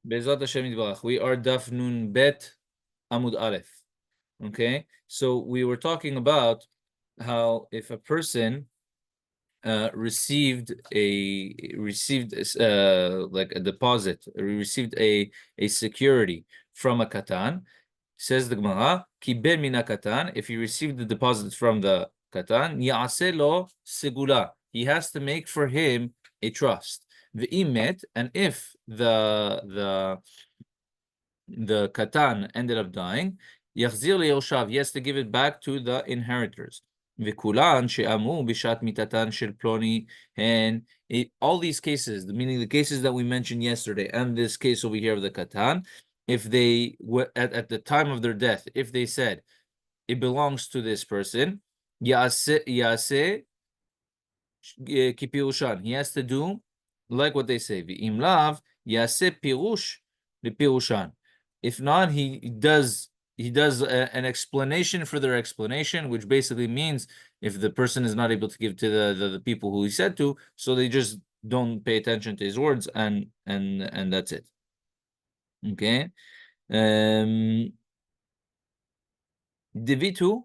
Be'ezrat Hashem Yitbarach. We are Daf Nun Bet Amud Aleph. Okay, so we were talking about how if a person received like a deposit, or received a security from a katan, says the Gemara, Kibel mina katan. If he received the deposit from the katan, Ya'aseh lo segula. He has to make for him a trust. V'imet, and if the katan ended up dying, yachzir leyoshav, he has to give it back to the inheritors. V'kulan she'amu bishat mitatan shel ploni, and all these cases, meaning the cases that we mentioned yesterday, and this case over here of the katan, if they were at the time of their death, if they said it belongs to this person, yaseh kipirushan, he has to do like what they say. V'im lav yaseh pirush lepirushan. If not, he does an explanation for their explanation, which basically means if the person is not able to give to the people who he said to, so they just don't pay attention to his words, and that's it. Okay. Devitu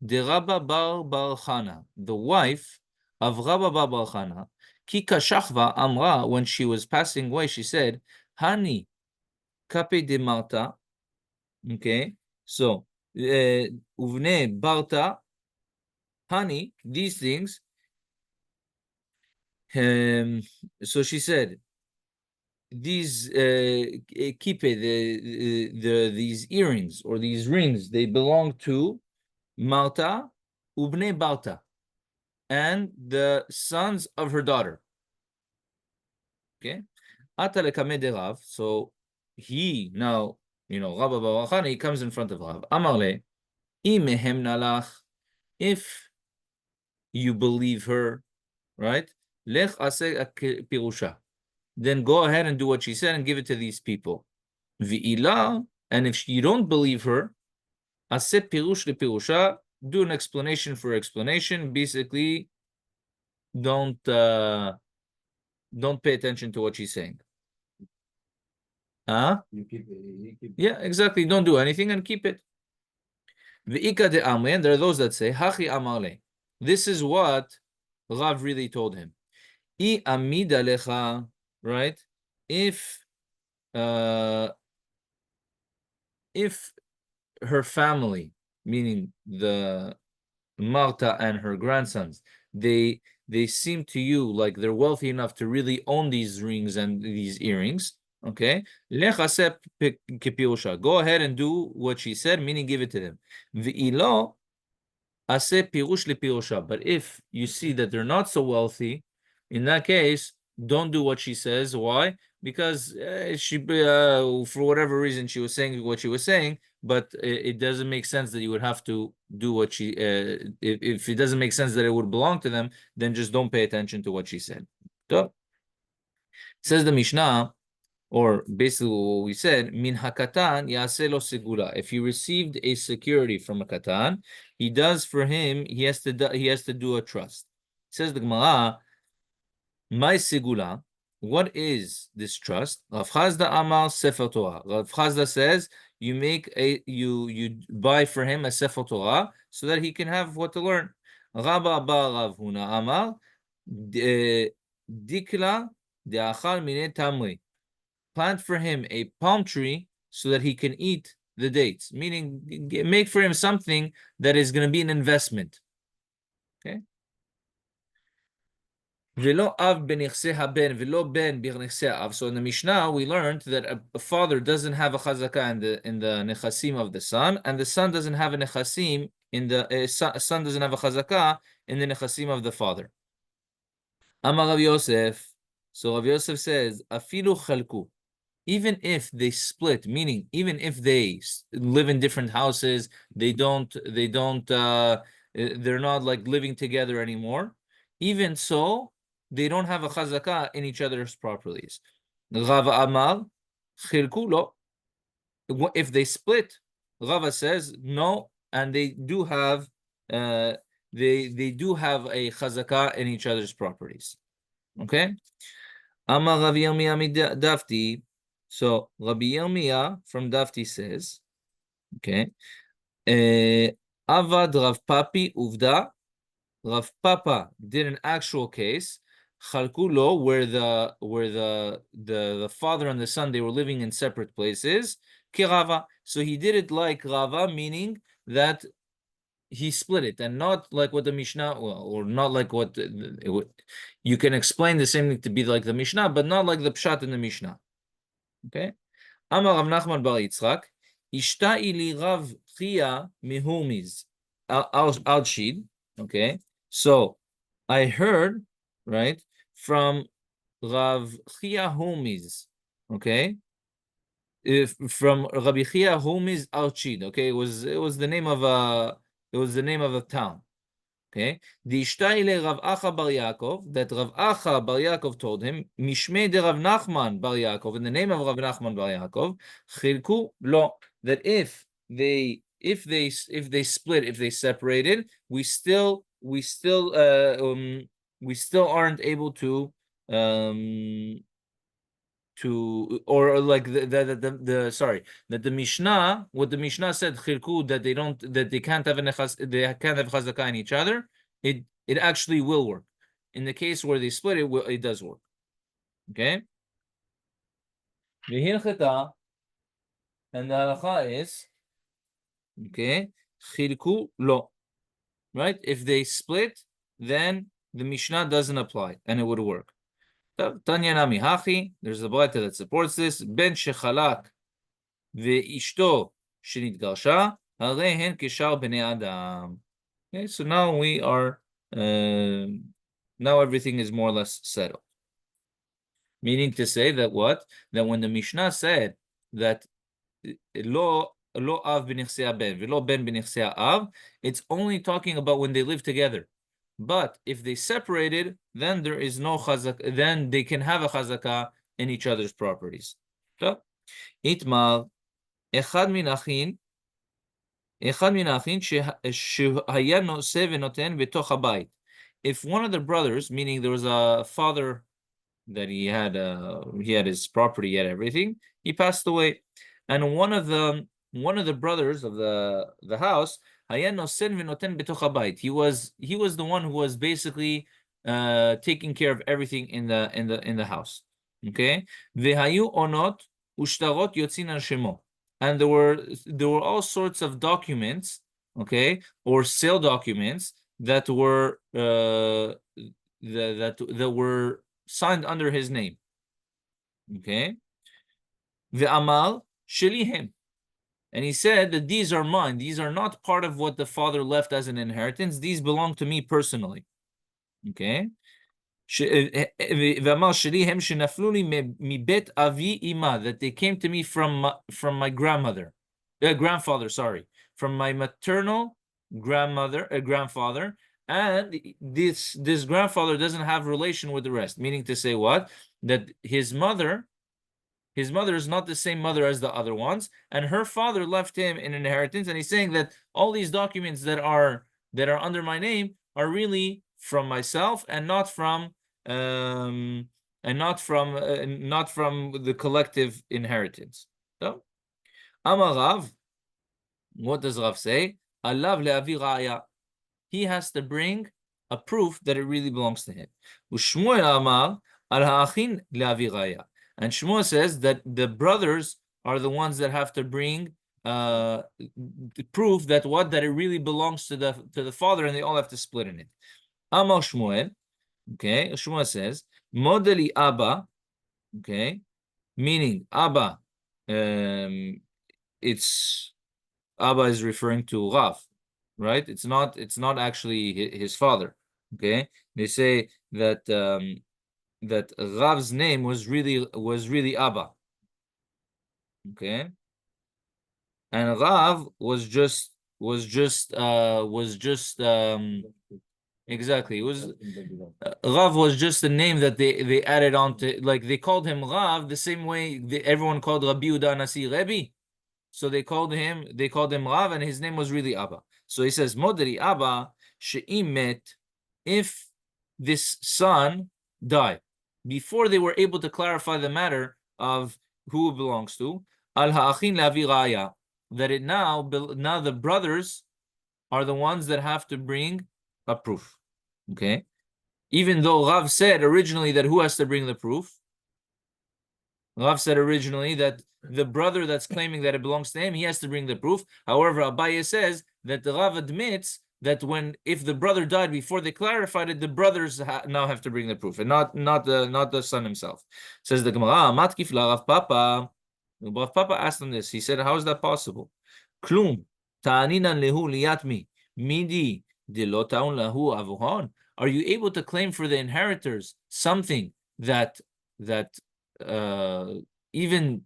de Rabba bar Chana, the wife of Rabba bar Chana, ki kashachva amra, when she was passing away, she said, Hani kape de Marta. Okay, so uvne barta, honey, these things. So she said, these kipe, these earrings or these rings, they belong to Marta uvne barta, and the sons of her daughter. Okay, ata lekame de Rav. So he now, Rabba Barachana, he comes in front of Rav. Amarle, imehem nalach, if you believe her, right? Lech aseh pirusha. Then go ahead and do what she said and give it to these people. V'ila, and if you don't believe her, aseh pirush lepirusha, do an explanation for explanation. Basically, don't pay attention to what she's saying. You keep it. Yeah, exactly. Don't do anything and keep it. V'ika de amre, and there are those that say, Hachi amarle. This is what Rav really told him. I amida lecha, right? If her family, meaning the Marta and her grandsons, they seem to you like they're wealthy enough to really own these rings and these earrings. Okay, go ahead and do what she said, meaning give it to them. But if you see that they're not so wealthy, in that case, don't do what she says. Why? Because she, for whatever reason, she was saying what she was saying, but it doesn't make sense that you would have to do what she. If it doesn't make sense that it would belong to them, then just don't pay attention to what she said. So, says the Mishnah, or basically what we said, min hakatan yaseh lo segula. If he received a security from a katan, he does for him. He has to do a trust. Says the Gemara, my segula. What is this trust? Rav Chazda Amar Sefer Torah. Rav Chazda says you buy for him a Sefer Torah so that he can have what to learn. Rabba bar Rav Huna Amar Dikla de'achal mine tamri. Plant for him a palm tree so that he can eat the dates, meaning make for him something that is going to be an investment. Okay. Velo av b'nechseh haben, velo ben b'nechseh av. So in the Mishnah, we learned that a father doesn't have a chazakah in the nechasim of the son, and the son doesn't have a nechasim son doesn't have a chazakah in the nechasim of the father. Amar Rav Yosef. So Rav Yosef says, afilu chalku. Even if they split, meaning even if they live in different houses, they're not like living together anymore. Even so, they don't have a chazakah in each other's properties. Rava Amar, chilku lo. If they split, Rava says no, and they do have a chazakah in each other's properties. Okay. Amar Rav Yomi Dafti. So Rabbi Yirmiyah from Dafti says, okay, Avad Rav Papi Uvda. Rav Papa did an actual case, Chalkulo, where the father and the son, they were living in separate places. Kirava. So he did it like Rava, meaning that he split it, and not like what the Mishnah, or not like what you can explain the same thing to be like the Mishnah, but not like the Pshat in the Mishnah. Okay. Amar Rav Nachman bar Yitzchak, Ishta ili Rav Chia mihurmiz al shid. Okay, so I heard, right, from Rav Chia Humiz. Okay, if from Rabbi Chia Humiz al Chid. Okay, it was the name of a town. Okay, the Ishtaile Rav Acha Bar Yaakov, that Rav Acha Bar Yaakov told him, Mishmei de Rav Nachman Bar Yaakov, in the name of Rav Nachman Bar Yaakov, Chilku lo, that if they split, if they separated, we still aren't able or like the sorry, that the Mishnah, what the Mishnah said, chilku, that they can't have chazakah in each other, it actually will work. In the case where they split, it does work. Okay. V'hilcheta, and the halacha is, okay, chilku lo, right? If they split, then the Mishnah doesn't apply, and it would work. Tanya nami hachi, there's a Batra that supports this. Ben shechalak ve'ishto shenitgarsha, harei hen keshar bnei adam. Okay, so now we are, now everything is more or less settled. Meaning to say that what? That when the Mishnah said that lo av b'nichsei ben v'lo ben b'nichsei av, it's only talking about when they live together. But if they separated, then there is no chazakah. Then they can have a chazakah in each other's properties. So, itmar echad min achin shehaya noseh v'noten b'toch habayit. If one of the brothers, meaning there was a father that he had his property, he had everything, he passed away, and one of the brothers of the house, he was the one who was basically taking care of everything in the house. Okay, onot ushtarot yotzin al shemo, and there were all sorts of documents, okay, or sale documents that were that were signed under his name. Okay. The amal shelihem, and he said that these are mine. These are not part of what the father left as an inheritance. These belong to me personally. Okay. That they came to me from my grandfather, sorry, from my maternal grandfather, and this grandfather doesn't have relation with the rest. Meaning to say what? That his mother is not the same mother as the other ones, and her father left him an inheritance. And he's saying that all these documents that are under my name are really from myself, and not from the collective inheritance. So, Amar Rav, what does Rav say? Alav le'avi raya. He has to bring a proof that it really belongs to him. U'shmuel amar al ha'achin le'avi raya. And Shmuel says that the brothers are the ones that have to bring proof that it really belongs to the father, and they all have to split in it. Amar Shmuel, okay, Shmuel says, Modeli Abba, okay, meaning Abba, it's Abba is referring to Rav, right? It's not actually his father. Okay, they say that that Rav's name was really Abba. Okay, and Rav was just exactly. It was Rav was just a name that they added on to, like they called him Rav the same way everyone called Rabbi Yehuda Nasi Rebbe. So they called him Rav, and his name was really Abba. So he says, Moderi Abba she'imet, if this son died, before they were able to clarify the matter of who it belongs to. Al ha'achin lavi raya. That it now the brothers are the ones that have to bring a proof. Okay? Even though Rav said originally that who has to bring the proof? Rav said originally that the brother that's claiming that it belongs to him, he has to bring the proof. However, Abaye says that the Rav admits that if the brother died before they clarified it, the brothers now have to bring the proof, and not the son himself. Says the Gemara, Matkif la Rav Papa. Rav Papa asked him this. He said, "How is that possible? Klum ta'aninan lehu liyatmi midi dilo ta'un lahu avuhon." Are you able to claim for the inheritors something that even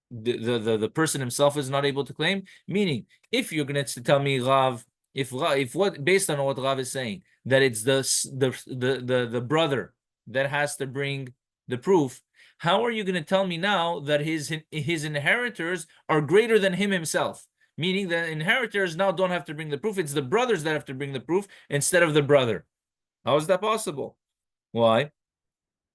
the person himself is not able to claim? Meaning, if you're going to tell me Rav, if what based on what Rav is saying, that it's the brother that has to bring the proof, how are you going to tell me now that his inheritors are greater than him himself? Meaning the inheritors now don't have to bring the proof. It's the brothers that have to bring the proof instead of the brother. How is that possible? Why?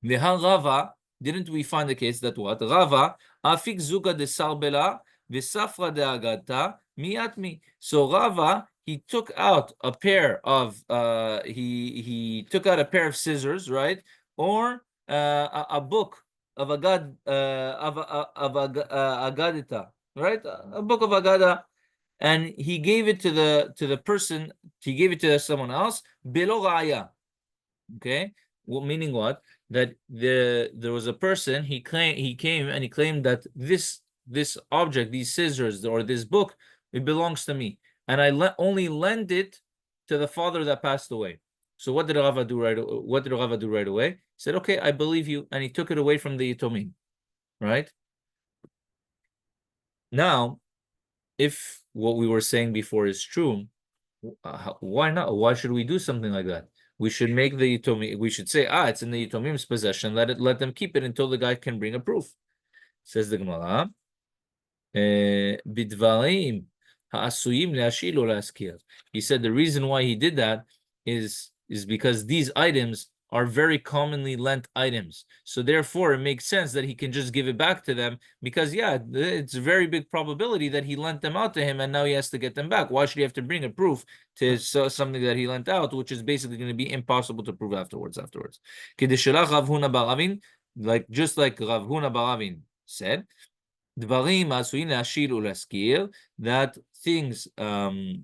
V'ha Rava, didn't we find the case that what? Rava, afik zuga de sarbela, v'safra de agata, miatmi. So Rava, he took out a pair of he took out a pair of scissors, right? Or a book of agadita, right? A book of agada, and he gave it to the person. He gave it to someone else. Belo raya. Okay, well, meaning what? That there was a person, he came and he claimed that this object, these scissors or this book, it belongs to me, and I only lend it to the father that passed away. So what did Rava do right away? He said, okay, I believe you, and he took it away from the Yitomim, right? Now, if what we were saying before is true, why not? Why should we do something like that? We should make the Yitomim, we should say, it's in the Yitomim's possession, let them keep it until the guy can bring a proof. Says the Gemara, Bidvarim ha'asuyim le'ashil o le'askir. He said the reason why he did that is because these items are very commonly lent items. So therefore, it makes sense that he can just give it back to them because, it's a very big probability that he lent them out to him and now he has to get them back. Why should he have to bring a proof to something that he lent out, which is basically going to be impossible to prove afterwards? Like just like Rav Huna Baravin said, Dvarim asuyin le'ashil u'laskir, that things that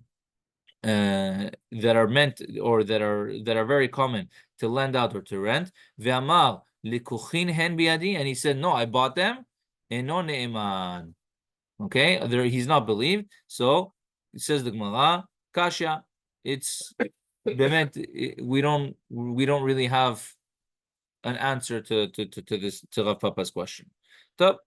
are meant or that are very common to lend out or to rent. Ve'amar likuchin hen biyadi, and he said, no, I bought them. Eno ne'eman. Okay, he's not believed. So it says the Gemara, kasha. It's we don't really have an answer to this, to Rav Papa's question. So,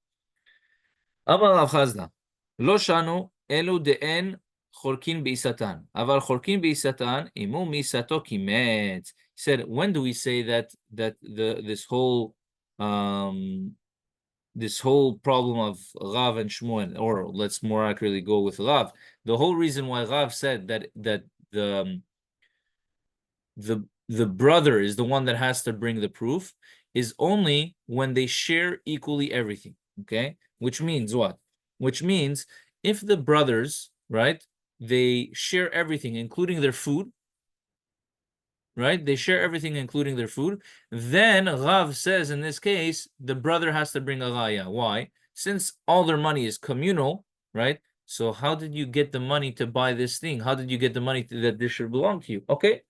Amar Rav Chazda, lo shanu elu de'en chorkin be'isatan, aval chorkin be'isatan imu misato kimet. He said, when do we say that this whole problem of Rav and Shmuel, or let's more accurately go with Rav, the whole reason why Rav said that the brother is the one that has to bring the proof is only when they share equally everything. Okay, which means what? Which means if the brothers, right, they share everything, including their food, right? They share everything, including their food. Then Rav says, in this case, the brother has to bring a raya. Why? Since all their money is communal, right? So how did you get the money to buy this thing? How did you get the money that this should belong to you? Okay,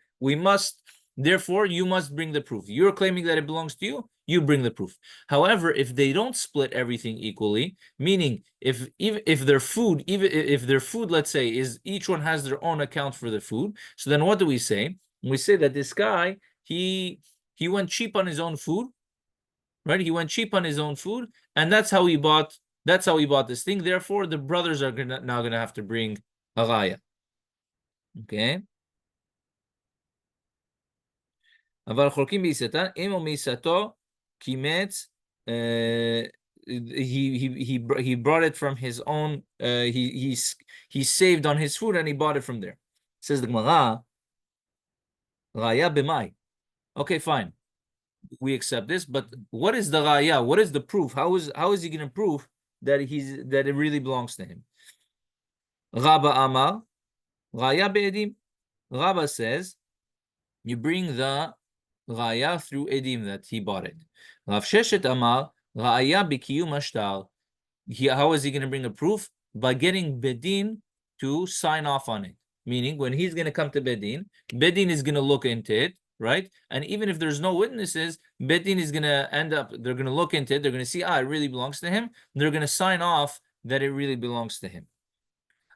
therefore, you must bring the proof. You're claiming that it belongs to you, you bring the proof. However, if they don't split everything equally, meaning if their food, let's say, is each one has their own account for the food, so then what do we say? We say that this guy, he went cheap on his own food, right? He went cheap on his own food, and that's how he bought this thing. Therefore, the brothers are now gonna have to bring a raya. Okay. אבל חולקים בעיסתן, אם הוא מעיסתו קימץ, he brought it from his own, he saved on his food and he bought it from there. Says the Gemara, Raya b'mai. Okay, fine. we accept this. But what is the raya? What is the proof? How is he going to prove that it really belongs to him? Rabba Amar, raya be'edim. Rabba says you bring the raya through edim that he bought it. Rav Sheshet Amar, raya b'kiyum ashtar. How is he going to bring a proof? By getting Bedin to sign off on it. Meaning, when he's going to come to Bedin, Bedin is going to look into it, right? And even if there's no witnesses, Bedin is going to they're going to look into it, they're going to see, it really belongs to him. They're going to sign off that it really belongs to him.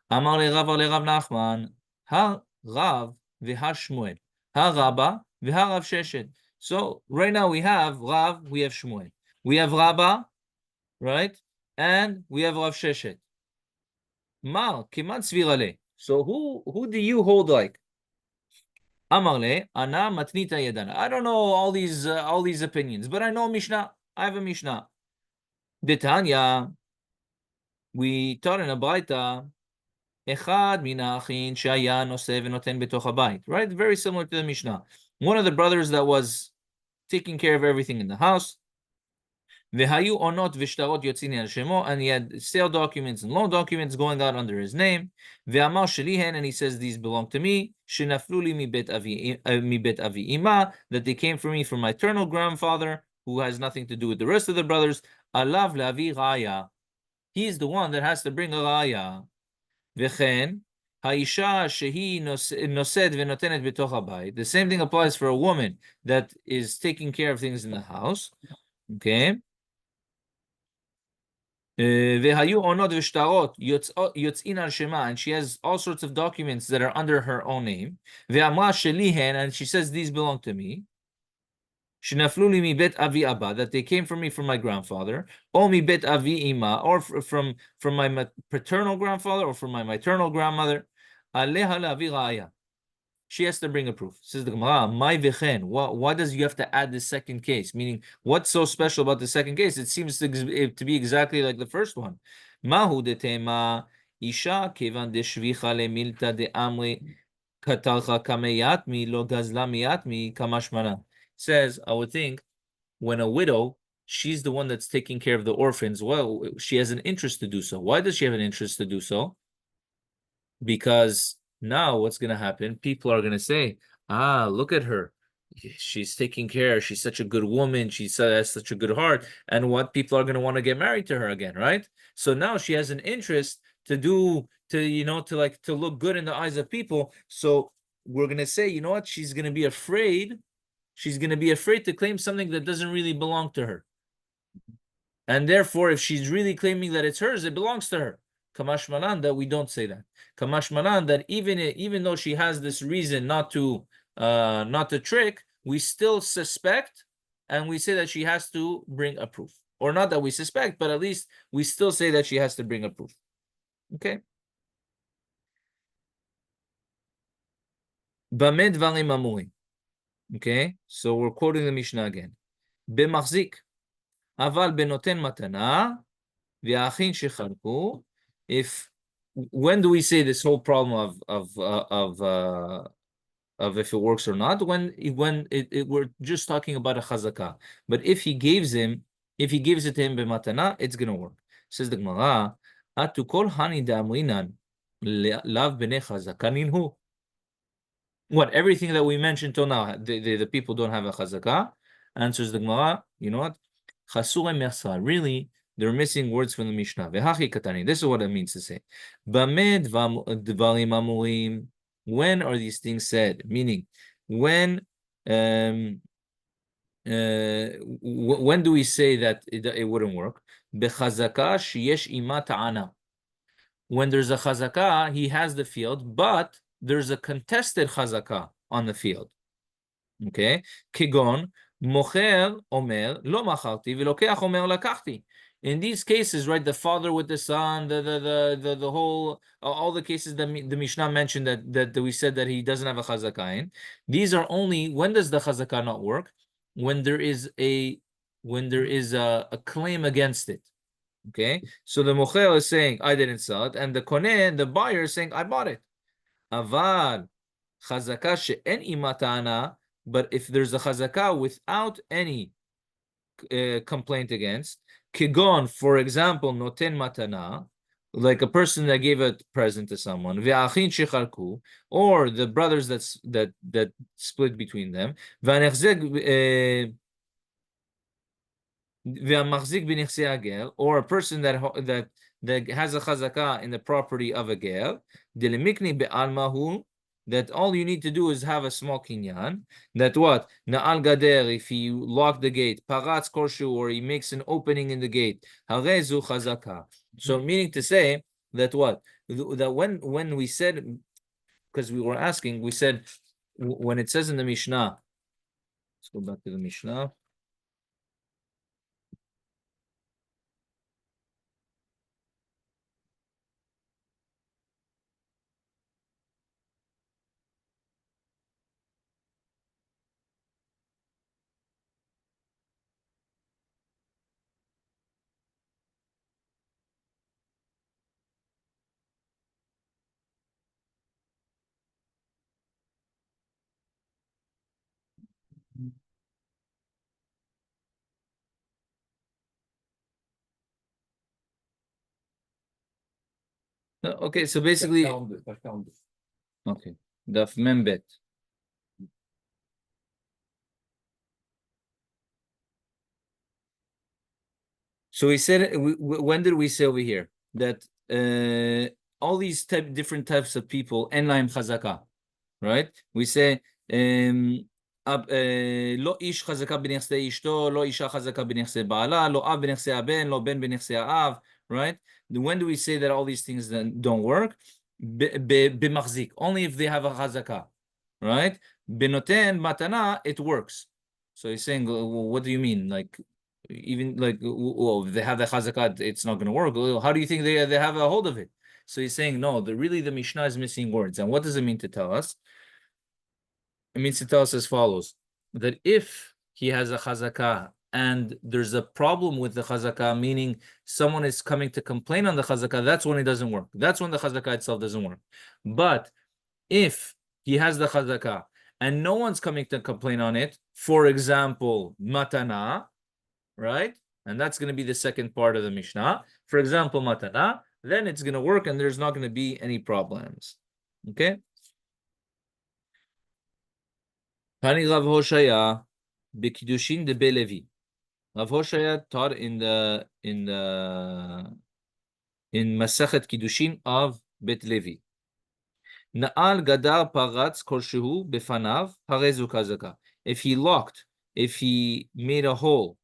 Amar le Rav Nachman, ha Rav v'ha Shmuel, ha Rabba v'ha Rav Sheshet. So right now we have Rav, we have Shmuel. We have Rabba, right? And we have Rav Sheshet. Mar, kimat svirale. So who do you hold like? Amarle, ana matnita yedana. I don't know all these opinions, but I know Mishnah. I have a Mishnah. Detanya, we taught in a baita, echad minachin shaya noseh v'noten betoch habayit. Right, very similar to the Mishnah. One of the brothers that was taking care of everything in the house. V'hayu onot v'shtarot yotzini al shemo, and he had sale documents and loan documents going out under his name. Ve'amar shelihen, and he says these belong to me. Shenaflu li mi bet avi ima, that they came from me from my eternal grandfather, who has nothing to do with the rest of the brothers. Alav lavi raya. He is the one that has to bring a raya. V'chen haisha shehi nosed v'notenet betoch habayit. The same thing applies for a woman that is taking care of things in the house. Okay. והיו עונות ושטרות יוצאין על שמה, and she has all sorts of documents that are under her own name. ואמרה שלי הן, and she says these belong to me. שנפלו לי מבית אבי אבא, that they came from me from my grandfather, או מבית אבי אמא, or from my paternal grandfather, or from my maternal grandmother. עליה להביא ראיה. She has to bring a proof. Says the Gemara, "My vechen." Why does you have to add the second case? Meaning, what's so special about the second case? It seems to be exactly like the first one. Mahu detema isha kevan deshvicha lemilta de amri katalcha kameyatmi lo gazla miyatmi kamashmana. Says, I would think, when a widow, she's the one that's taking care of the orphans. Well, she has an interest to do so. Why does she have an interest to do so? Because now what's going to happen? People are going to say, look at her. She's taking care. She's such a good woman. She has such a good heart. And what people are going to want to get married to her again, right? So now she has an interest to look good in the eyes of people. So we're going to say, you know what? She's going to be afraid. She's going to be afraid to claim something that doesn't really belong to her. And therefore, if she's really claiming that it's hers, it belongs to her. Kamash malan, that we don't say that. Kamash malan, that even though she has this reason not to trick, we still suspect, and we say that she has to bring a proof. Or not that we suspect, but at least we still say that she has to bring a proof. Okay? Bameh dvarim amurim. Okay? So we're quoting the Mishnah again. B'machzik, aval benoten matana, v'achin shechalku. When do we say this whole problem of if it works or not? When we're just talking about a chazakah. But if he gives it to him b'matana, it's gonna work. Says the Gemara, atu kol hani da'amrinan lav b'nei chazakah ninhu. What, everything that we mentioned till now, the people don't have a chazakah? Answers the Gemara, you know what? Chasure mersa. Really, they're missing words from the Mishnah. Vehachi katani. This is what it means to say. Bameh dvarim amurim. When are these things said? Meaning, when do we say that it wouldn't work? Bechazaka sheyesh ima ta'ana. When there's a chazakah, he has the field, but there's a contested chazakah on the field. Okay? Kigon, mocher omer, lo macharti, v'lokeach omer lakachti. In these cases, right, the father with the son, the whole, all the cases that the Mishnah mentioned that we said that he doesn't have a chazakah in. These are only, when does the chazakah not work? When there is a claim against it. Okay, so the mocher is saying I didn't sell it, and the kohen, the buyer, is saying I bought it. Aval chazakah she'en ima ta'ana, But if there's a chazakah without any complaint against, kigon, for example, noten matana, like a person that gave a present to someone, ve'achin shecharku, or the brothers that split between them, or a person that has a chazakah in the property of a ger, that all you need to do is have a small kinyan. That what? Na'al gader, if he lock the gate, paratz korshu, or he makes an opening in the gate, harezu chazakah. So meaning to say that what? That when we said, because we were asking, we said, when it says in the Mishnah, let's go back to the Mishnah. Okay, so basically, okay, Daf Membet. So we said, when did we say over here that all these different types of people, en laim chazaka, right? We say, לא איש חזקה בנכסי אשתו, לא אישה חזקה בנכסי בעלה, לא אב בנכסי הבן, לא בן בנכסי האב, right? When do we say that all these things then don't work? במחזיק, only if they have a chazaka, right? Benoten matana, it works. So he's saying, well, what do you mean? Like, even like, well, if they have the chazaka, it's not going to work. Well, how do you think they have a hold of it? So he's saying, no, really the Mishnah is missing words. And what does it mean to tell us? It means to tell us as follows, that if he has a chazaka and there's a problem with the chazaka, meaning someone is coming to complain on the chazaka, that's when it doesn't work. That's when the chazaka itself doesn't work. But if he has the chazaka and no one's coming to complain on it, for example, matana, right? And that's going to be the second part of the Mishnah. For example, matana, then it's going to work and there's not going to be any problems. Okay? Hani Rav Hoshaya b'kiddushin de Belevi. Rav Hoshaya taught in Masechet Kiddushin of Bet Levi. Na'al gadar paratz kolshehu befanav harezu kazaka. If he made a hole,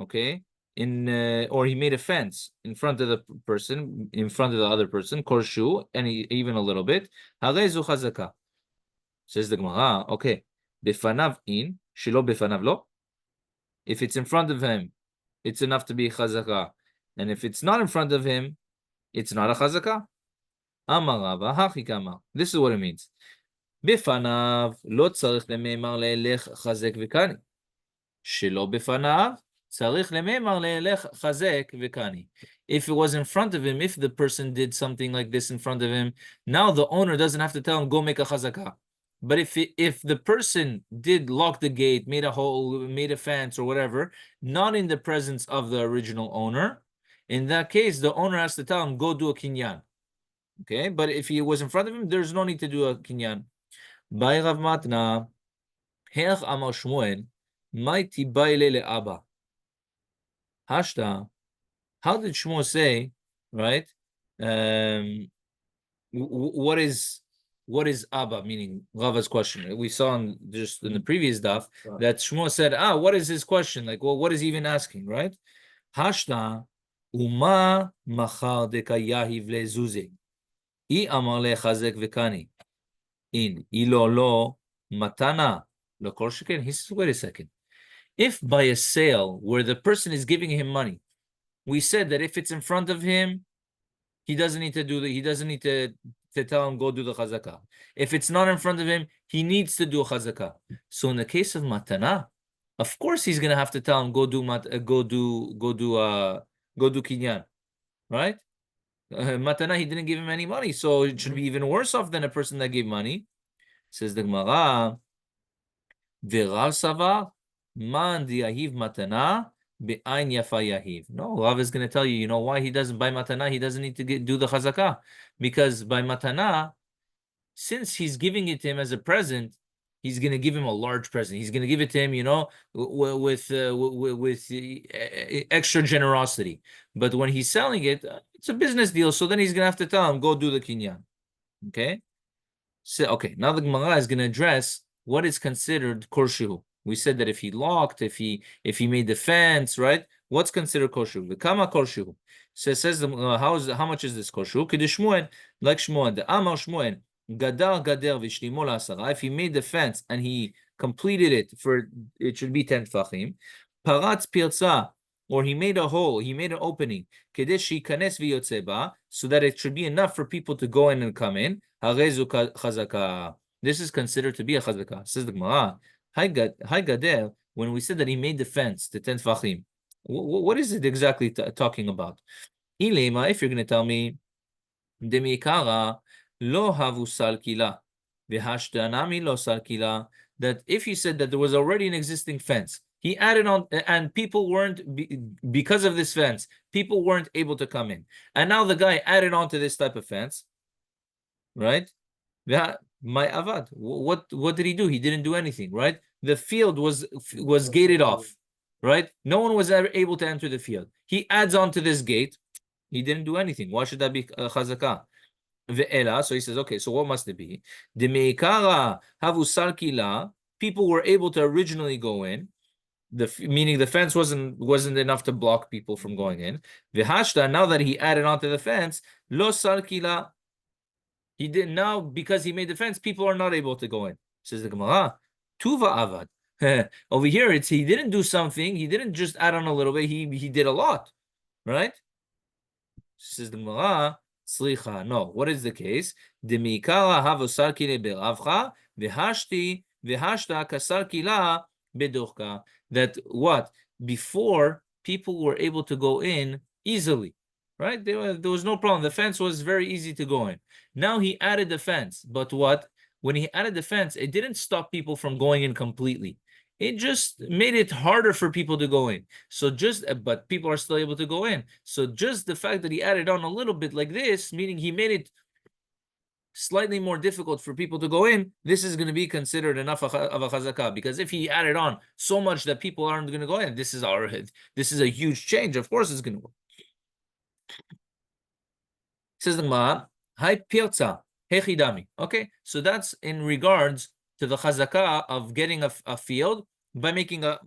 okay, or he made a fence in front of the person, in front of the other person, kolshehu, and even a little bit, harezu chazaka. Says the Gemara, okay, befanav in, shelo befanav lo. If it's in front of him, it's enough to be chazaka, and if it's not in front of him, it's not a chazaka. Amarava hachikama. This is what it means. Befanav lo tzarich lemeimar leelech chazek v'kani. Shelo befanav tzarich lemeimar leelech chazek v'kani. If it was in front of him, if the person did something like this in front of him, now the owner doesn't have to tell him, go make a chazaka. But if the person did lock the gate, made a hole, made a fence or whatever, not in the presence of the original owner, in that case, the owner has to tell him, go do a kinyan. Okay, but if he was in front of him, there's no need to do a kinyan. By Rav Matna, Hech Amar Shmuel, Mighty Baile le Abba. Hashta, how did Shmuel say, right? What is Abba, meaning Rava's question? We saw just in the previous daf that Shmuel said, what is his question? Like, well, what is he even asking, right? Hashta, Uma machar deka yahiv le zuze. I amar le chazek v'kani. In ilo lo matana lo kol sheken. He says, wait a second. If by a sale where the person is giving him money, we said that if it's in front of him, he doesn't need to do he doesn't need to tell him go do the chazakah. If it's not in front of him, he needs to do a chazakah. So in the case of matana, of course he's gonna have to tell him go do kinyan, right? Matana, he didn't give him any money, so it should be even worse off than a person that gave money. Says the Gemara, V'Rav savar man diyahiv matana be'ain yafa yahiv. No, Rav is going to tell you, you know why he doesn't buy matana? He doesn't need to do the chazakah, because by matana, since he's giving it to him as a present, he's going to give him a large present. He's going to give it to him, you know, with extra generosity. But when he's selling it, it's a business deal. So then he's going to have to tell him, go do the kinyan. Okay? So, okay, now the Gemara is going to address what is considered korshu. We said that if he locked, if he made the fence, right? What's considered korshu? The kama korshu. So it says, how much is this korshu? Kedishmuen, like Shmuel, the Amar Shmuel, gadar gader v'shlimo la'asara. If he made the fence and he completed it it should be 10 tfachim. Paratz pirza, or he made a hole, he made an opening, kedesh shikanes v'yotzeba, so that it should be enough for people to go in and come in. Harezu chazaka. This is considered to be a chazaka. Says the Gemara, Hai gader, when we said that he made the fence, the 10 tfachim, what is it exactly talking about? Ilema, if you're going to tell me, Demikara lo havu salkila, v'hashtanami lo salkila, that if you said that there was already an existing fence, he added on, and people weren't, because of this fence, people weren't able to come in. And now the guy added on to this type of fence, right? My avad, what did he do? He didn't do anything, right? The field was gated off, right? No one was ever able to enter the field. He adds on to this gate. He didn't do anything. Why should that be chazakah? Ve'ela, so he says, okay, so what must it be? The meikara havu salkila, people were able to originally go in, meaning the fence wasn't enough to block people from going in. V'hashta, now that he added onto the fence, lo salkila, he did now, because he made the fence, people are not able to go in. Says the Gemara, tuva avad. Over here, it's he didn't do something, he didn't just add on a little bit, he did a lot, right? Says the Gemara, Slicha, no. What is the case? Demikara havosarkile beravcha v'hashti v'hashta kasarkila bedurka. That what? Before, people were able to go in easily, right? There was no problem. The fence was very easy to go in. Now he added the fence, but what? When he added the fence, it didn't stop people from going in completely. It just made it harder for people to go in. But people are still able to go in. So just the fact that he added on a little bit like this, meaning he made it slightly more difficult for people to go in, this is going to be considered enough of a chazakah. Because if he added on so much that people aren't going to go in, this is a huge change. Of course it's going to work. Says the Gemara, Hai pirza, hechidami. Okay, so that's in regards to the chazakah of getting a field by making a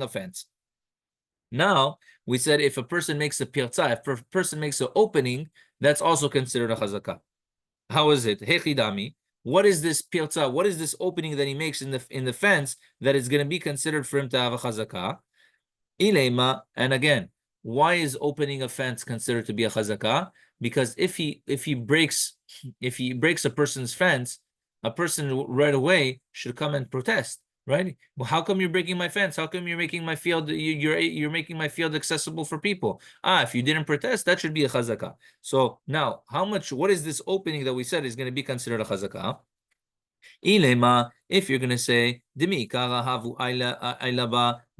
fence. Now we said if a person makes a pirza, if a person makes an opening, that's also considered a chazakah. How is it? Hechidami. What is this pirza? What is this opening that he makes in the fence that is going to be considered for him to have a chazakah? Ilema, and again, why is opening a fence considered to be a chazakah? Because if he breaks a person's fence, a person right away should come and protest, right? Well, how come you're breaking my fence? How come you're making my field you're making my field accessible for people? If you didn't protest, that should be a chazakah. So now, what is this opening that we said is going to be considered a chazakah? Ilema, if you're going to say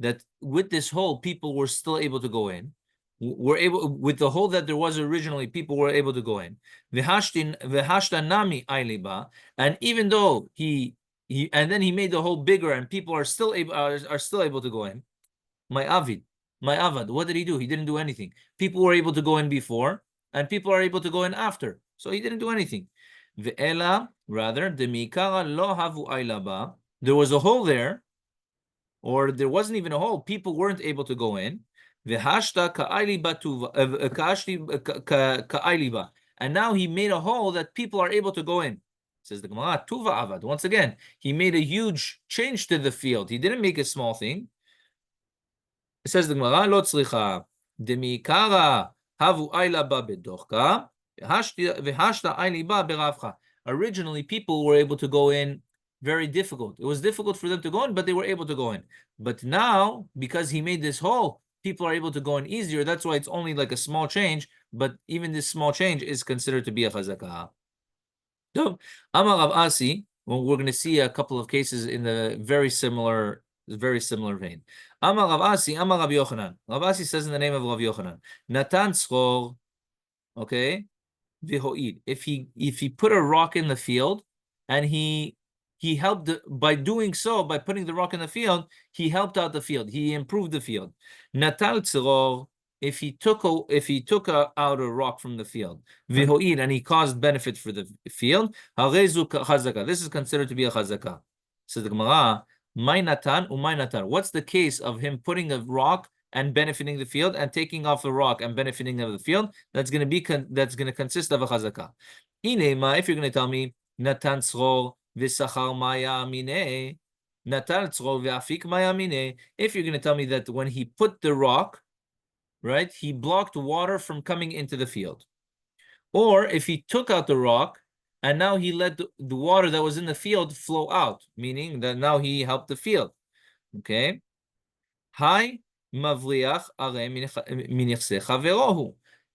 that with this hole, people were still able to go in. With the hole that there was originally, people were able to go in. V'hashta nami ailiba, and even though he then he made the hole bigger, and people are still able to go in. My avad, what did he do? He didn't do anything. People were able to go in before, and people are able to go in after. So he didn't do anything. Ve'ela, rather, demikara lo havu ailaba. There was a hole there, or there wasn't even a hole. People weren't able to go in. V'hashta ka'ailiba. And now he made a hole that people are able to go in. Says the Gemara, tuva avad. Once again, he made a huge change to the field. He didn't make a small thing. It says the Gemara, lo tzricha demikara havu ailaba bedochka v'hashta ailiba beravcha. Originally, people were able to go in very difficult. It was difficult for them to go in, but they were able to go in. But now, because he made this hole, people are able to go in easier. That's why it's only like a small change, but even this small change is considered to be a chazakah. So, Amar Rav Asi, Well, we're going to see a couple of cases in the very similar vein. Amar Rav Asi, Amar Rabbi Yochanan. Rav Asi says in the name of Rav Yochanan, Natan tzchor, okay, vihoid. If he put a rock in the field, and he helped by doing so, by putting the rock in the field, he helped out the field. He improved the field. Natal tzchor, if he took out a rock from the field, vihoid, and he caused benefit for the field, harezu chazaka. This is considered to be a chazaka. So the Gemara, my natan umay natan. What's the case of him putting a rock and benefiting the field, and taking off the rock and benefiting of the field? That's going to consist of a chazaka. Inema, if you're going to tell me natan tzror v'sachar maya mine, natan tzror v'afik maya mine. If you're going to tell me that when he put the rock, right, he blocked water from coming into the field, or if he took out the rock and now he let the water that was in the field flow out, meaning that now he helped the field. Okay. Hi. He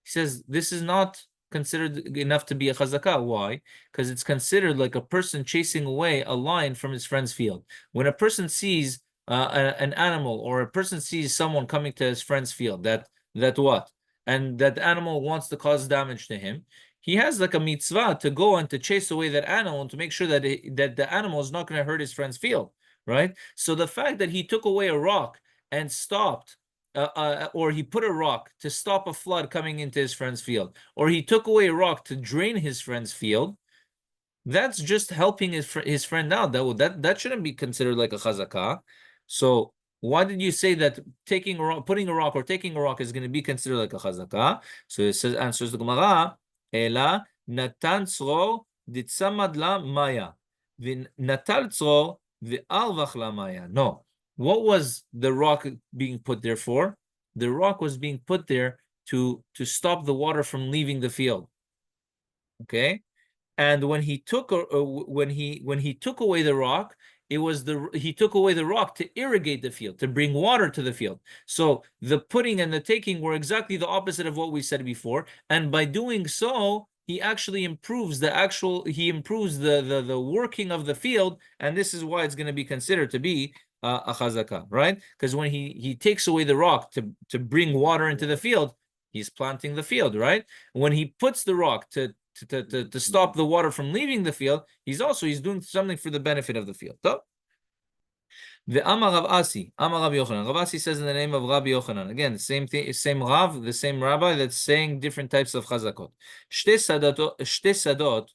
says this is not considered enough to be a chazakah. Why? Because it's considered like a person chasing away a lion from his friend's field. When a person sees an animal, or a person sees someone coming to his friend's field, that what? And that animal wants to cause damage to him, he has like a mitzvah to go and to chase away that animal and to make sure that that the animal is not going to hurt his friend's field, right? So the fact that he took away a rock and stopped, or he put a rock to stop a flood coming into his friend's field, or he took away a rock to drain his friend's field, that's just helping his friend out. That shouldn't be considered like a chazakah. So why did you say that putting a rock or taking a rock is going to be considered like a chazakah? So it says, answers the Gemara, Ela natan tzror ditzamad la maya, v'natal tzror v'arvach la maya. No. What was the rock being put there for? The rock was being put there to stop the water from leaving the field. Okay, and when he took when he took away the rock, he took away the rock to irrigate the field, to bring water to the field. So the putting and the taking were exactly the opposite of what we said before, and by doing so, he actually improves the working of the field, and this is why it's going to be considered to be a chazakah, right? Because when he takes away the rock to bring water into the field, he's planting the field, right? When he puts the rock to stop the water from leaving the field, he's doing something for the benefit of the field. So, the Amar Rav Asi, Amar Rabbi Yochanan. Rav Asi says in the name of Rabbi Yochanan. Again, the same thing, same Rav, the same rabbi that's saying different types of chazakot. Shte sadot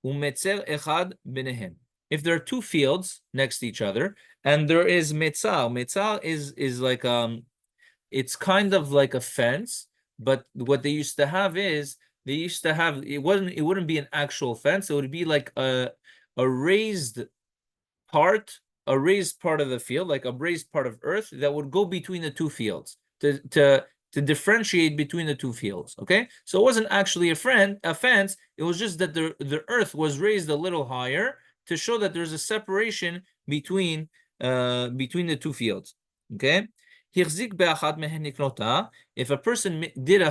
umetzer echad benehem. If there are two fields next to each other, and there is metzar is like it's kind of like a fence, but what they used to have is it wouldn't be an actual fence. It would be like a raised part of the field, like a raised part of earth that would go between the two fields to differentiate between the two fields. Okay, so it wasn't actually a fence. It was just that the earth was raised a little higher to show that there's a separation between the two fields. Okay. If a person did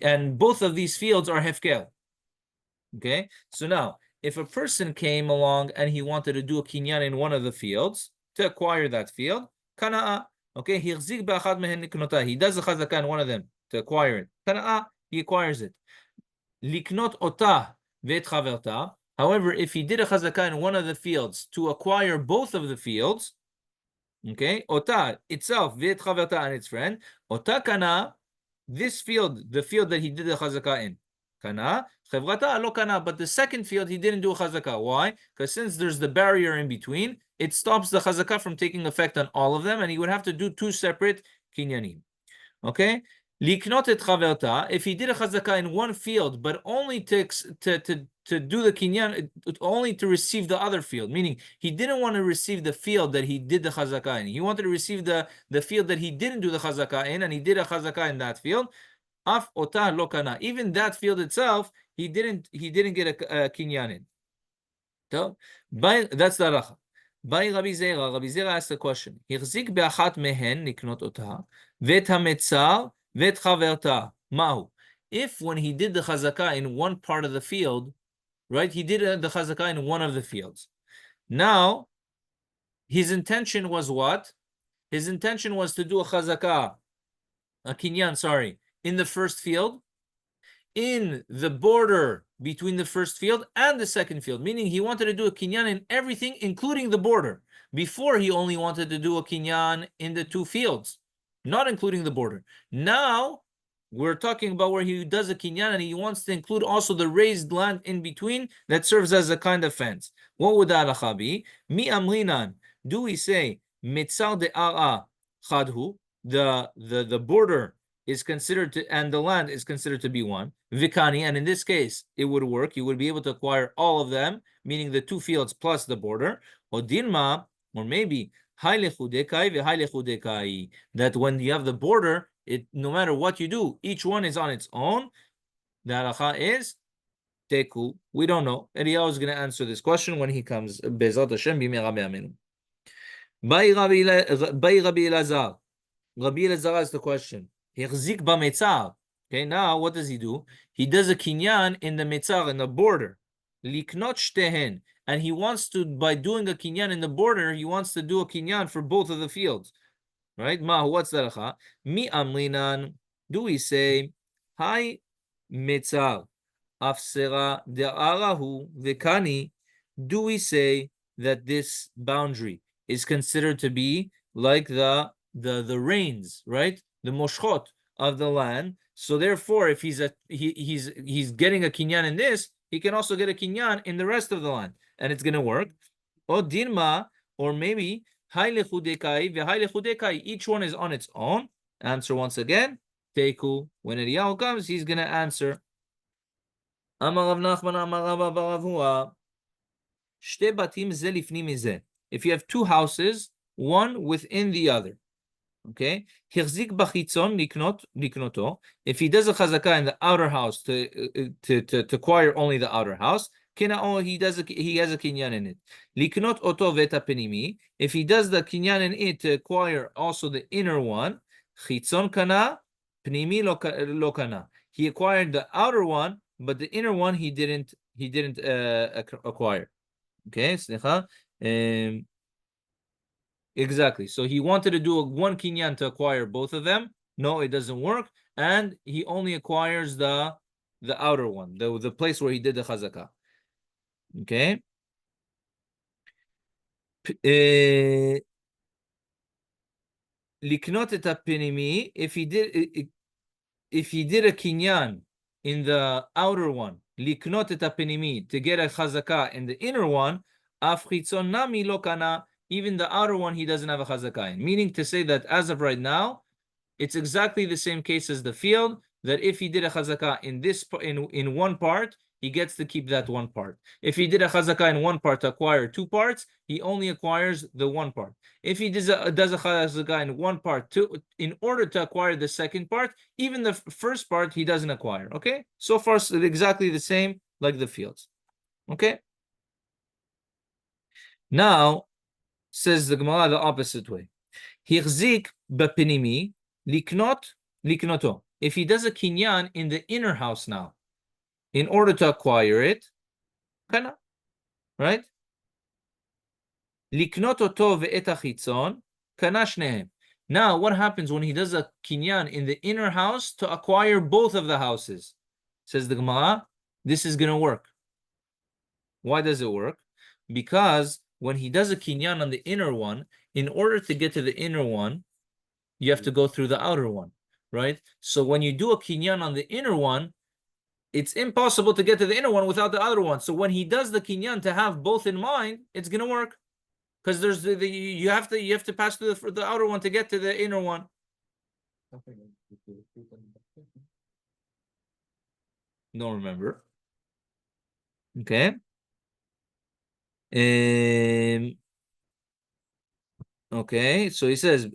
and both of these fields are hefker. Okay, so now if a person came along and he wanted to do a kinyan in one of the fields to acquire that field, kana'a. Okay, he does the chazakah in one of them to acquire it. Kana'a, he acquires it. Liknot ota ve'et chaverta. However, if he did a chazakah in one of the fields to acquire both of the fields, okay, ota itself, ve'et chaverta and its friend, ota kana, this field, the field that he did the chazakah in, kana, chavrata lo kana, but the second field he didn't do a chazakah. Why? Because since there's the barrier in between, it stops the chazakah from taking effect on all of them, and he would have to do two separate kinyanim. Okay? Liknot et chaverta, if he did a chazakah in one field, but only to do the kinyan, only to receive the other field, meaning he didn't want to receive the field that he did the chazakah in. He wanted to receive the field that he didn't do the chazakah in, and he did a chazakah in that field. Af ota lo kana. Even that field itself, he didn't get a kinyan in. So, that's the halacha. By Rabbi Zera asked the question. Hirzik be'achat mehen niknot ota, vet hametzar vet chaverta. Mahu. If when he did the chazakah in one part of the field, right, he did the chazakah in one of the fields, Now, his intention was what? His intention was to do a chazakah, a kinyan, sorry, in the first field, in the border between the first field and the second field, meaning he wanted to do a kinyan in everything, including the border. Before, he only wanted to do a kinyan in the two fields, not including the border. Now, we're talking about where he does a kinyan and he wants to include also the raised land in between that serves as a kind of fence. What would the halacha be? Mi amrinan. Do we say mitzal de ara chadhu? The border is considered to, and the land is considered to be one. Vikani, and in this case, it would work. You would be able to acquire all of them, meaning the two fields plus the border. Odilma, or maybe that when you have the border, it no matter what you do, each one is on its own. The halacha is teku. We don't know. Eliyahu is going to answer this question when he comes. Bezat Hashem b'mei Rabbi Aminu. Bai Rabbi Elazar. Rabbi Elazar is the question. Okay, now what does he do? He does a kinyan in the metzar, in the border. Liknot shtehen. And he wants to, by doing a kinyan in the border, he wants to do a kinyan for both of the fields. Right? Ma, what's the halacha? Mi amlinan. Do we say, Hi metzar, afsera de'arahu vekani? Do we say that this boundary is considered to be like the reins, right? The moshchot of the land. So therefore, if he's getting a kinyan in this, he can also get a kinyan in the rest of the land, and it's going to work. Or dinma, or maybe each one is on its own. Answer once again. Teku. When Eliyahu comes, he's going to answer. Amar Rav Nachman, Amar Rav Baravua. Shte batim ze lifni mize. If you have two houses, one within the other. Okay, Hirzik bachitzon liknoto. If he does a chazakah in the outer house to acquire only the outer house, he has a kinyan in it. Liknot oto veta penimi. If he does the kinyan in it to acquire also the inner one, chitzon kana, penimi lo kana. He acquired the outer one, but the inner one he didn't acquire. Okay, slicha. Exactly. So he wanted to do one kinyan to acquire both of them. No, it doesn't work. And he only acquires the outer one, the place where he did the chazakah. Okay. Liknot et penimi. If he did a kinyan in the outer one, liknot et penimi, to get a chazakah in the inner one, af chitzon nami lo kana. Even the outer one, he doesn't have a chazakah in. Meaning to say that as of right now, it's exactly the same case as the field, that if he did a chazakah in one part, he gets to keep that one part. If he did a chazakah in one part to acquire two parts, he only acquires the one part. If he does a chazakah in one part in order to acquire the second part, even the first part, he doesn't acquire. Okay? So far, it's exactly the same like the fields. Okay? Now, says the Gemara the opposite way. Hirzik b'penimi liknoto. If he does a kinyan in the inner house now, in order to acquire it, kana, right? Liknot oto ve'et hachitzon kana shnehem. Now, what happens when he does a kinyan in the inner house to acquire both of the houses? Says the Gemara, this is going to work. Why does it work? Because when he does a kinyan on the inner one, in order to get to the inner one, you have to go through the outer one, right? So when you do a kinyan on the inner one, it's impossible to get to the inner one without the outer one. So when he does the kinyan to have both in mind, it's going to work, because there's you have to pass through the outer one to get to the inner one. Don't remember. Okay. Okay, so he says,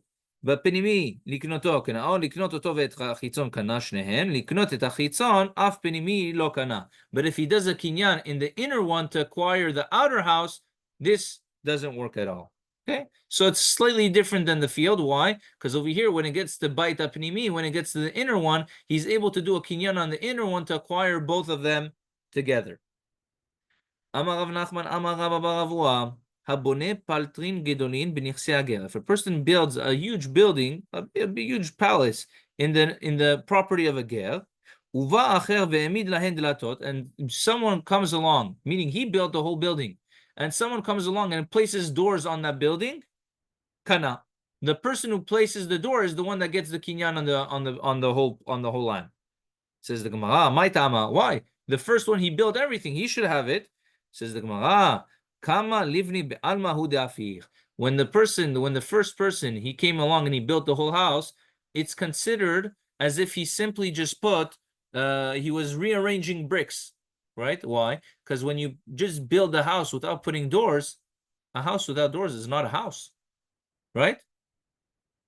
בפנימי לקנותו קנה, או לקנות אותו ואת החיצון קנה שניהם, לקנות את החיצון, אף פנימי לא קנה. But if he does a kinyan in the inner one to acquire the outer house, this doesn't work at all. Okay, so it's slightly different than the field. Why? Because over here, when it gets to bait apnimi, when it gets to the inner one, he's able to do a kinyan on the inner one to acquire both of them together. Amar Rav Nachman, Amar Rav Baravua, habone paltrin gedolin b'nichsei hager. If a person builds a huge building, a huge palace in the property of a ger, uva acher ve'emid lahen delatot, and someone comes along, meaning he built the whole building, and someone comes along and places doors on that building, kana. The person who places the door is the one that gets the kinyan on the whole land. Says the Gemara, my tama. Why? The first one he built everything. He should have it. Says the Gemara, kama livni be'alma hu de'afir. When the first person he came along and he built the whole house, it's considered as if he simply just he was rearranging bricks, right? Why? Because when you just build a house without putting doors, a house without doors is not a house, right?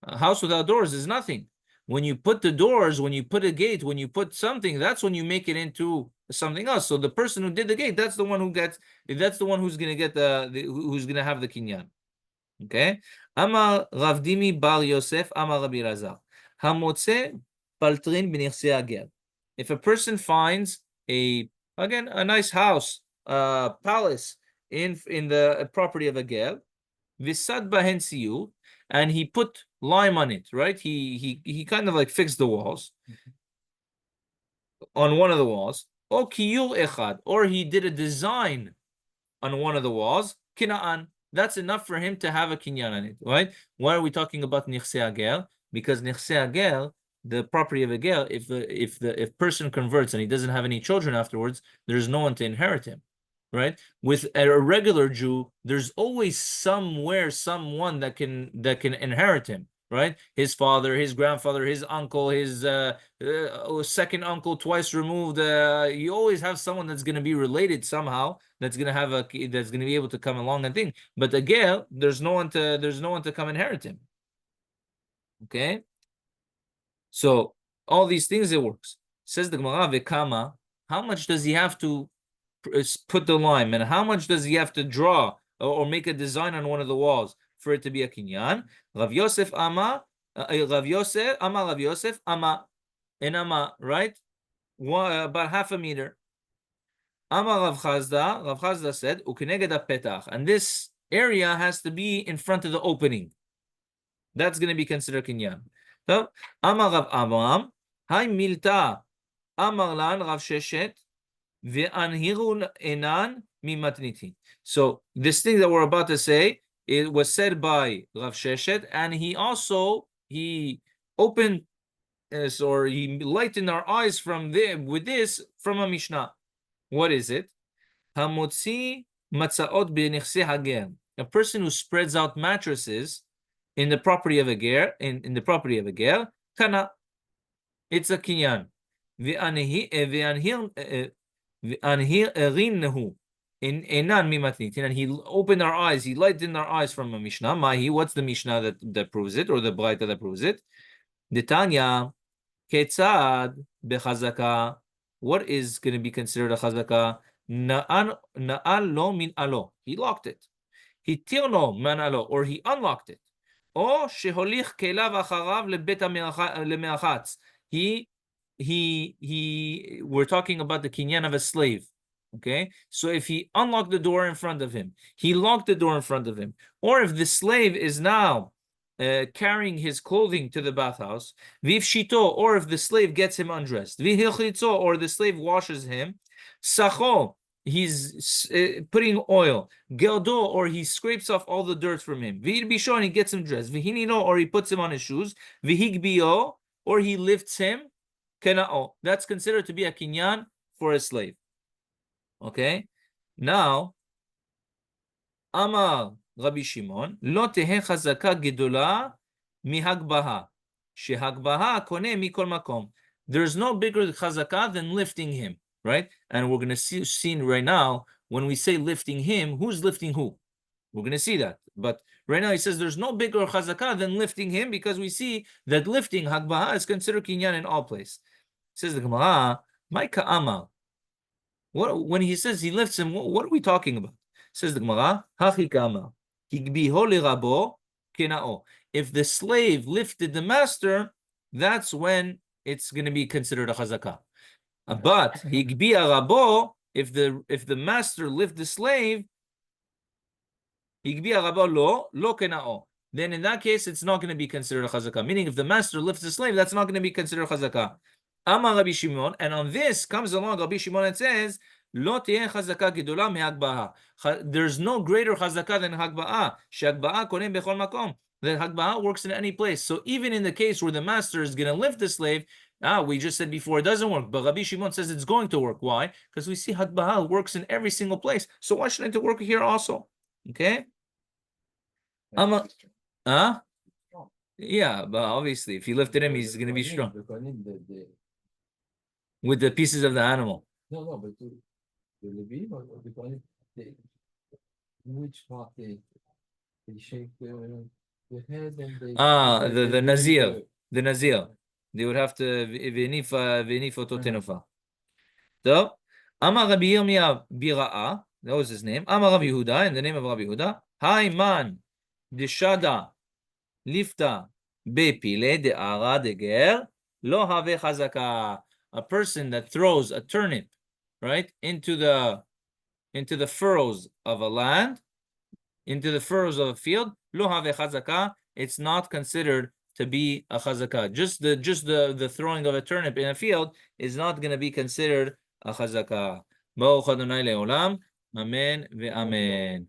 A house without doors is nothing. When you put the doors, when you put a gate, when you put something, that's when you make it into something else. So the person who did the gate, that's the one who's gonna get who's gonna have the kinyan. Okay. Amar Ravdimi Bar Yosef, Amar Rabbi Lazar. Hamotze paltrin b'nichsei hager. If a person finds a nice house, palace in the property of a ger, visad bahen siyu, and he put lime on it, right? He kind of like fixed the walls on one of the walls. Or kiyur echad, or he did a design on one of the walls. Kina'an, that's enough for him to have a kinyan on it, right? Why are we talking about nichsei hager? Because nichsei hager, the property of a ger, if person converts and he doesn't have any children afterwards, there's no one to inherit him. Right? With a regular Jew, there's always someone that can inherit him, right? His father, his grandfather, his uncle, his second uncle twice removed. You always have someone that's going to be related somehow, that's going to be able to come along and think. But again, there's no one to come inherit him. Okay? So all these things, it works. Says the Gemara, Vekama, how much does he have to put the lime, and how much does he have to draw or make a design on one of the walls for it to be a kinyan? Rav Yosef ama, Rav Yosef ama, and ama, right? About half a meter. Ama Rav Chazda said, ukeneged petach, and this area has to be in front of the opening. That's going to be considered kinyan. So, Ama Rav Amram, hay milta, Amar lan Rav Sheshet, so this thing that we're about to say, it was said by Rav Sheshet, and he opened or he lightened our eyes from a Mishnah. What is it? Hamotzi matzaot b'nichsei hager. A person who spreads out mattresses in the property of a ger, in the property of a ger, kana. It's a kinyan. And he opened our eyes, he lightened our eyes from a Mishnah. What's the Mishnah that proves it, or the Braita that proves it? The Tanya, Ketzad bechazaka. What is going to be considered a chazaka? Na'al lo min alo. He locked it. Hitirno man alo, or he unlocked it. Or sheholich kelav acharav lebet lemeachatz. We're talking about the kinyan of a slave. Okay, so if he unlocked the door in front of him, he locked the door in front of him, or if the slave is now carrying his clothing to the bathhouse, vivshito, or if the slave gets him undressed, vihilchitzo, or the slave washes him, sacho, he's putting oil, geldo, or he scrapes off all the dirt from him, vihilbisho, and he gets him dressed, vihinino, or he puts him on his shoes, vihigbio, or he lifts him, kena'o. That's considered to be a kinyan for a slave. Okay, now Amar Rabbi Shimon, lo tehe chazaka gedola mihagbaha, shehagbaha koneh mikol makom. There's no bigger chazaka than lifting him, right? And we're going to see right now, when we say lifting him, who's lifting who? We're going to see that. But right now he says there's no bigger chazaka than lifting him, because we see that lifting, hagbaha, is considered kinyan in all places. Says the Gemara, my ka'amal. When he says he lifts him, what are we talking about? Says the Gemara, Hachikama. If the slave lifted the master, that's when it's going to be considered a chazakah. But higbiya rabo, if the master lift the slave, Igbiya Rabba lo kena'o. Then in that case, it's not going to be considered a chazakah. Meaning, if the master lifts the slave, that's not going to be considered chazakah. Amar Rabbi Shimon, and on this comes along Rabbi Shimon and says, Lo tiyeh chazakah gedola mehagba'ah. There's no greater chazakah than hagba'ah. Shehagba'ah koneh bechol makom. That hagba'ah works in any place. So even in the case where the master is going to lift the slave, we just said before it doesn't work, but Rabbi Shimon says it's going to work. Why? Because we see hagba'ah works in every single place. So why shouldn't it work here also? Okay. Yeah, but obviously, if you lifted him, he's going to be strong with the pieces of the animal. No, but the which part they shake the head and they the Nazir, the Nazir. They would have to v'nifa totenufa. So, Amar Rabbi Yirmiyah Bira'a, that was his name. Amar Rabbi Yehuda, in the name of Rabbi Yehuda. Hai man deshada lifta bepile de'ara deger lo have chazaka. A person that throws a turnip, right, into the furrows of a land, into the furrows of a field, lo have chazaka. It's not considered to be a chazaka. Just the throwing of a turnip in a field is not going to be considered a chazaka. Baruch Adonai le'olam. Amen ve'amen.